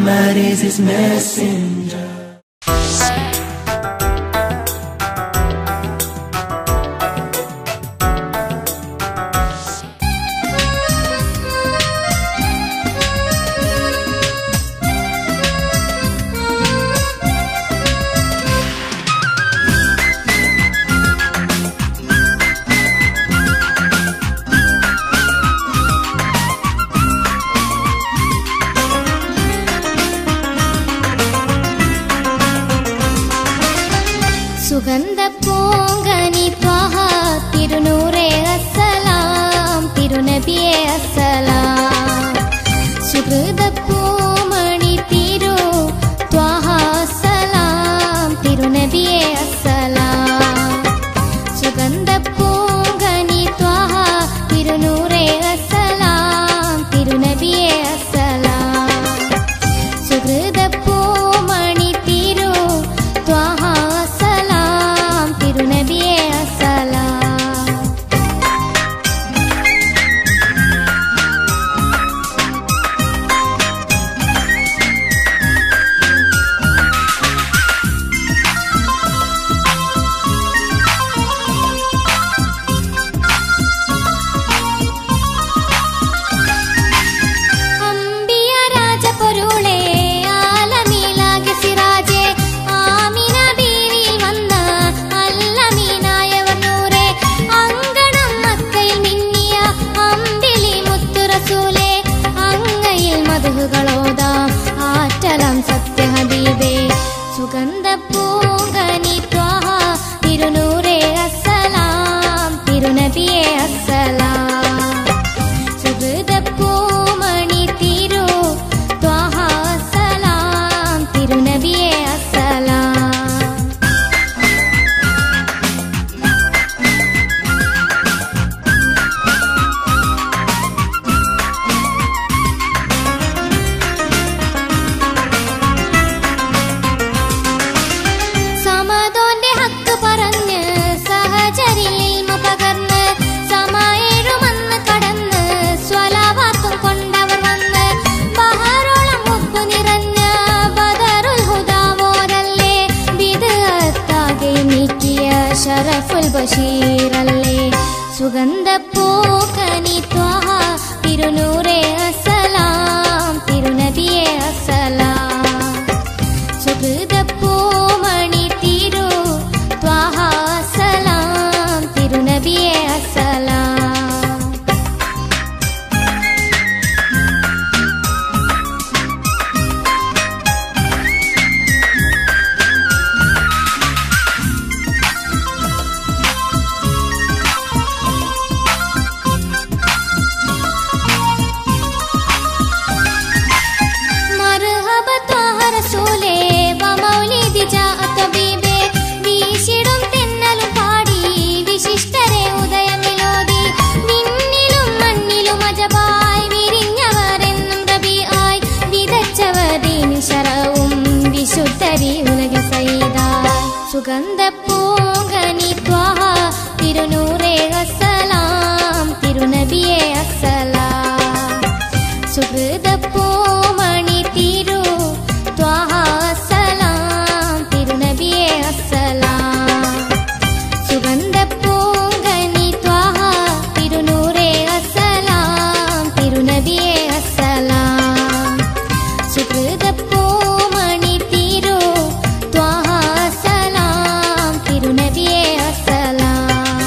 Muhammad is his messenger. സുഗന്ധ പൂങ്കനി ത്വഹ തിരുനൂറേ അസ്സലാം തിരുനബിയേ അസ്സലാം സുഹൃദ പൂമണി തിരു ത്വഹ അസ്സലാം തിരുനബിയേ അസ്സലാം സുഗന്ധ പൂങ്കനി ത്വഹ തിരുനൂറേ അസ്സലാം തിരുനബിയേ അസ്സലാം സുഹൃദ പൂമണി തിരു ത്വഹ തിരുനബിയേ അസ്സലാം അംബിയ രാജപൊരുളേ ആലമീലാകെ സിറാജേ ആമിന ബീവിയിൽ വന്ന അല്ലമീനായവർ നൂറേ അങ്കണം മക്കയിൽ മിന്നിയ അമ്പിളി മുത്തു റസൂലേ അങ്ങയിൽ മദ്ഹുകളോതാം ആറ്റലം സത്യ ഹബീബേ സുഗന്ധ പൂങ്കനി ത്വഹ തിരുനൂറേ അസ്സലാം തിരുനബിയേ അസ്സലാം സുഹൃദ പൂമണി തിരു ത്വഹ അസ്സലാം തിരുനബിയേ അസ്സലാം സമദോന്റെ ഹക്ക് പറഞ്ഞ് സഹചരിൽ പകർന്ന് സമയേഴുമന്ന് കടന്ന് സ്വലാവാത്തും കൊണ്ടവർ വന്ന് ബഹറോളം മുപ്പ് നിറഞ്ഞ ബദറുൽ ഹുദാവോരല്ലേ ബിദ്അത്താകെ നീക്കിയ ശറഫുൽ ബഷീറല്ലേ സുഗന്ധ പൂങ്കനി ത്വഹ തിരുനൂറേ അസ്സലാം തിരുനബിയേ അസ്സലാം സുഹൃദ പൂമണി തിരു ത്വഹ അസ്സലാം തിരുനബിയേ അസ്സലാം മർഹബ ത്വഹ റസൂലേ വമൗലിദി ജാഅ തബീബേ വീശിടും തെന്നലും പാടി വിശിഷ്ടരെ ഉദയമിലോതി വിണ്ണിലും മണ്ണിലും അജബായി വിരിഞ്ഞവർ എന്നും റബീആയി വിതച്ചവർ ദീൻ ശറവും വിശുദ്ധരി ഉലക സയ്യിദായി സുഗന്ധ പൂങ്കനി ത്വഹ തിരുനൂറേ അസ്സലാം തിരുനബിയേ അസ്സലാം സുഹൃദ പൂമണി തിരു ത്വഹ അസ്സലാം തിരുനബിയേ അസ്സലാം സുഗന്ധ പൂങ്കനി ത്വഹ തിരുനൂറേ അസ്സലാം തിരുനബിയേ അസ്സലാം സുഹൃദ